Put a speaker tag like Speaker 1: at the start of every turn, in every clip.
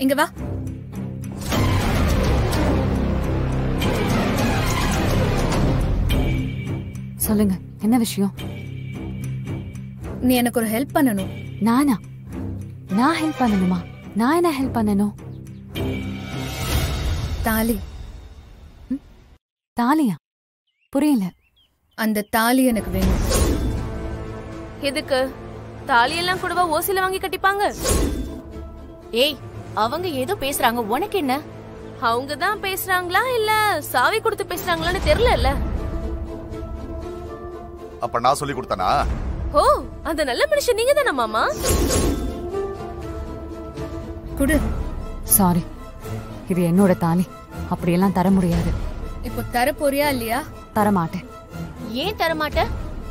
Speaker 1: இங்க வா.
Speaker 2: சொல்லுங்க, என்ன விஷயம்?
Speaker 1: நீ எனக்கு ஒரு ஹெல்ப் பண்ணணும்.
Speaker 2: நானா? நான் ஹெல்ப் பண்ணணுமா? நான் என்ன ஹெல்ப் பண்ணணும்?
Speaker 1: தாலி.
Speaker 2: தாலியா? புரியல.
Speaker 1: அந்த தாலி எனக்கு வேணும்.
Speaker 3: எதுக்கு? தாலியெல்லாம் கூடவா ஓசில வாங்கி கட்டிப்பாங்க? ஏய், அவங்க ஏதோ பேசுறாங்க, உனக்கு என்ன? அவங்க தான் பேசுறாங்களா இல்ல சாவி கொடுத்து பேசுறாங்களான்னு தெரியல.
Speaker 4: அப்ப நான் சொல்லி கொடுத்தனா?
Speaker 3: ஓ, அந்த நல்ல மனுஷன் நீங்க தானே மாமா?
Speaker 1: குடு.
Speaker 2: சாரி, இது என்னோட தாலி. அப்படியெல்லாம் தர முடியாது.
Speaker 1: இப்போ தர போறியா இல்லையா?
Speaker 2: தரமாட்டேன்.
Speaker 3: ஏன் தரமாட்ட?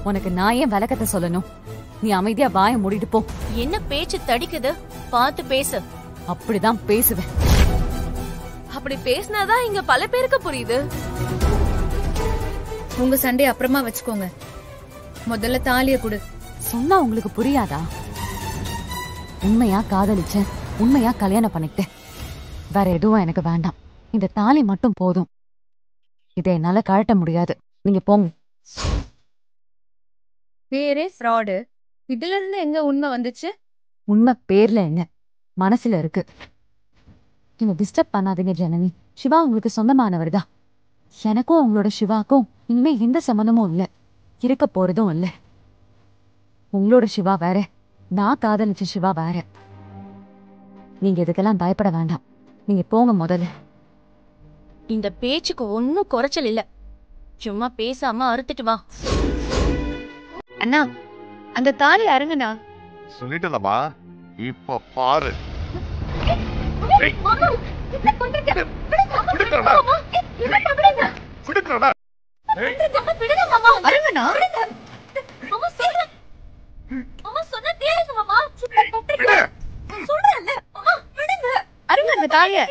Speaker 2: உனக்கு நான் ஏன் விளக்கத்தை சொல்லணும்? நீ அமைதியா வாய மூடிட்டு போ.
Speaker 3: என்ன பேச்சு தடிக்குது? பார்த்து பேசு.
Speaker 2: அப்படிதான் பேசுவேன்.
Speaker 3: அப்படி பேசினாதான் இங்க பல பேருக்கு புரியுது.
Speaker 1: உங்க சண்டை அப்புறமா வச்சுக்கோங்க. முதல்ல தாலிய குடு.
Speaker 2: சொன்னா உங்களுக்கு புரியாதா? உண்மையா காதலிச்சேன், உண்மையா கல்யாணம் பண்ணிக்கிட்டேன். வேற எதுவும் எனக்கு வேண்டாம். இந்த தாலி மட்டும் போதும். இதை என்னால கழட்ட முடியாது. நீங்க போங்க.
Speaker 1: பேரே ஃப்ராடு. இதுல இருந்து எங்க உண்மை வந்துச்சு?
Speaker 2: உண்மை பேர்ல என்ன, மனசுல இருக்கு. நீங்க டிஸ்டர்ப் பண்ணாதீங்க ஜனனி. சிவா உங்களுக்கு சொந்தமானவர் தான். எனக்கும் உங்களோட சிவாக்கும் இனிமே எந்த சம்மந்தமும் இல்ல, இருக்க போறதும் இல்ல. உங்களோட சிவா வேற, நான் காதலிச்ச சிவா வேற. நீங்க இதுக்கெல்லாம் பயப்பட வேண்டாம். நீங்க போங்க முதல்ல.
Speaker 3: இந்த பேச்சுக்கு ஒன்னும் குறைச்சல் இல்ல. சும்மா பேசாம அறுத்துட்டு வா.
Speaker 1: அண்ணா, அந்த தாலி அருங்கண்ணா.
Speaker 4: சொல்லிட்டேன்மா, இப்ப பாரு.
Speaker 1: அருங்க அந்த தாலிய.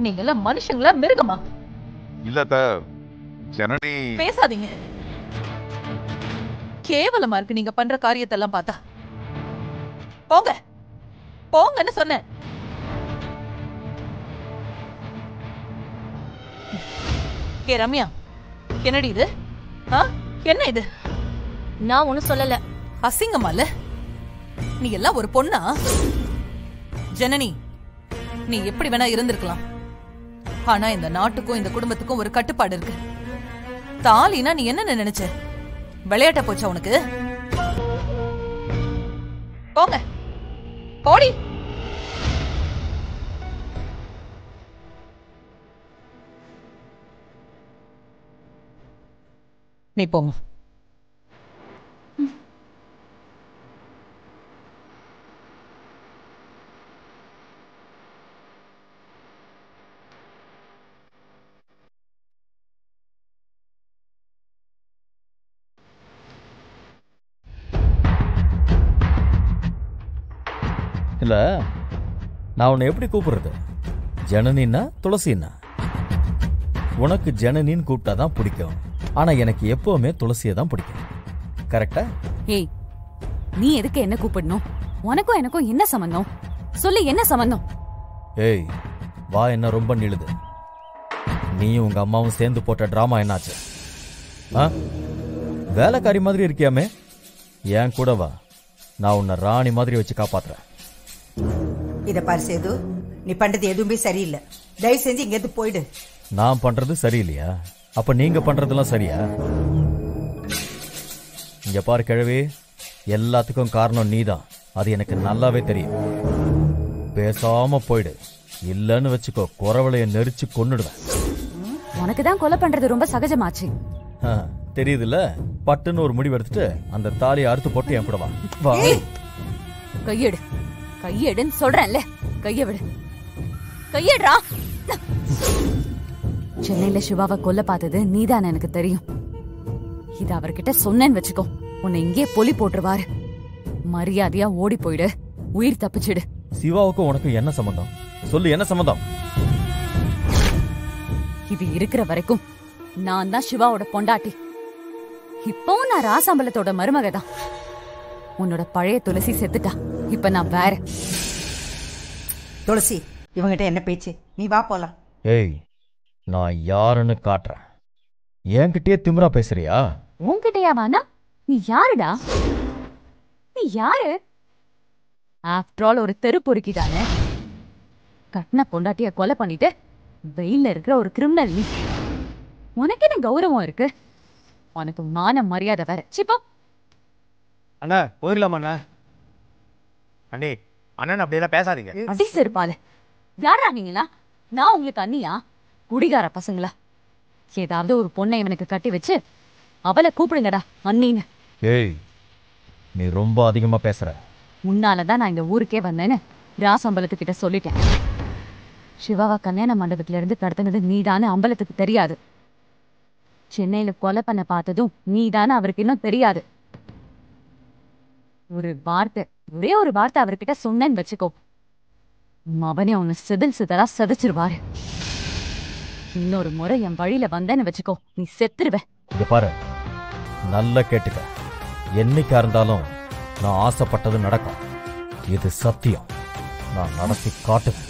Speaker 5: நீங்க எல்லாம் மனுஷங்களா மிருகமா?
Speaker 4: இல்ல ஜனனி,
Speaker 5: பேசாதீங்க. கேவலமா இருக்கு நீங்க பண்ற காரியத்தை எல்லாம் பார்த்தா. போங்க போங்கன்னு சொன்னேன். ஏ ரம்யா, என்னடி இது? என்ன இது?
Speaker 3: நான் ஒண்ணும் சொல்லல.
Speaker 5: அசிங்கமா இல்ல? நீ எல்லாம் ஒரு பொண்ணா? ஜனனி, நீ எப்படி வேணா இருந்திருக்கலாம். ஆனா இந்த நாட்டுக்கும் இந்த குடும்பத்துக்கும் ஒரு கட்டுப்பாடு இருக்கு. தாலினா நீ என்ன நினைச்ச? விளையாட்ட போச்சா உனக்கு? போங்க போடி. நீ போங்க.
Speaker 6: இல்ல, நான் உன்னை எப்படி கூப்பிடுறது? ஜனனின்னா துளசின்னா? உனக்கு ஜனனின்னு கூப்பிட்டாதான் பிடிக்கும். ஆனா எனக்கு எப்பவுமே துளசியை தான் பிடிக்கும். கரெக்டா?
Speaker 2: ஏய், நீ எதுக்கு என்ன கூப்பிடணும்? உனக்கும் எனக்கும் என்ன சம்பந்தம்? சொல்லு, என்ன சம்பந்தம்?
Speaker 6: ஏய், வா, என்ன ரொம்ப நிழுது. நீயும் உங்க அம்மாவும் சேர்ந்து போட்ட டிராமா என்னாச்சு? வேலைக்காரி மாதிரி இருக்கியாமே, ஏன் கூட வா. நான் உன்னை ராணி மாதிரி வச்சு காப்பாத்துறேன்.
Speaker 7: இத பாரு சேது, நீ பண்றது எதுவுமே சரியில்லை. தயவு செஞ்சு இங்க இருந்து போயிடு.
Speaker 6: நான் பண்றது சரியில்லையா? அப்ப நீங்க பண்றதெல்லாம் சரியா? இங்க பாரு கிழவி, எல்லாத்துக்கும் காரணம் நீதான். அது எனக்கு நல்லாவே தெரியும். பேசாம போயிடு, இல்லன்னு வச்சுக்கோ, குறவளைய நெரிச்சு கொன்னுடுவேன்.
Speaker 2: உனக்கு தான் கொலை பண்றது ரொம்ப சகஜமாச்சு.
Speaker 6: தெரியுதுல்ல, பட்டுன்னு ஒரு முடிவு எடுத்துட்டு அந்த தாலியை அறுத்து போட்டு என் கூட வா. வா.
Speaker 2: கையெடு, கையெடுன்னு சொல்றேன்ல, கைய விடு, கையெடுறா. சென்னையில சிவாவை கொல்ல பார்த்தது நீதான் எனக்கு தெரியும். இத அவர்கிட்ட சொன்னேன்னு வச்சுக்கோ, உன்னை இங்கே பொலி போட்டுருவாரு. மரியாதையா ஓடி போயிடு, உயிர் தப்பிச்சிடு.
Speaker 6: சிவாவுக்கும் உனக்கு என்ன சம்பந்தம்? சொல்லு, என்ன சம்பந்தம்?
Speaker 2: இது இருக்கிற வரைக்கும் நான் தான் சிவாவோட பொண்டாட்டி. இப்பவும் நான் ராசாம்பலத்தோட மருமக தான். உன்னோட பழைய துளசி செத்துட்டா, இப்ப நான் வேற.
Speaker 7: துளசி, இவங்கிட்ட என்ன பேச்சு? நீ வா போலாம்.
Speaker 6: ஏய், நான் யாருன்னு காட்டுறேன். என்கிட்டயே திமிரா பேசுறியா?
Speaker 2: உன்கிட்டயா? வானா, நீ யாருடா? நீ யாரு? ஆஃப்டர் ஆல் ஒரு தெரு பொறுக்கிதானே. கட்டின பொண்டாட்டிய கொலை பண்ணிட்டு வெயில்ல இருக்கிற ஒரு கிரிமினல் நீ. உனக்கு என்ன கௌரவம் இருக்கு? உனக்கு மான மரியாதை வேற. சிப்பா
Speaker 8: அண்ணா, போயிடலாமா அண்ணா? அண்ணே, அண்ணன் அப்படியெல்லாம் பேசாதீங்க.
Speaker 2: அடி செருப்பால. யாரா நீங்களா? நான் உங்களுக்கு அண்ணியா? குடிகார பசங்களா? ஏதாவது ஒரு பொண்ணை இவனுக்கு கட்டி வச்சு அவளை கூப்பிடுங்கடா அண்ணின்னு.
Speaker 6: ஏய், நீ ரொம்ப அதிகமா பேசுற.
Speaker 2: முன்னாலதான் நான் இந்த ஊருக்கே வந்தேன்னு ராசம்பலத்துக்கிட்ட சொல்லிட்டேன். சிவாவா கல்யாண மண்டபத்துல இருந்து கடத்தினது நீதானு அம்பலத்துக்கு தெரியாது. சென்னையில கொலை பண்ண பார்த்ததும் நீதானு அவருக்கு இன்னும் தெரியாது. ஒரு வார்த்தை, ஒரே ஒரு வார்த்தை அவர்கிட்ட சொன்னேன்னு வச்சுக்கோ, அவனே உன்னை சிதல் சிதலா சதைச்சிருவாரு. இன்னொரு முறை என் வழியில வந்தேன்னு வச்சுக்கோ, நீ செத்துருவ.
Speaker 6: இங்க பாரு, நல்லா கேட்டுக்க. என்னைக்கா இருந்தாலும் நான் ஆசைப்பட்டது நடக்கும். இது சத்தியம். நான் நடத்தி காட்டுவேன்.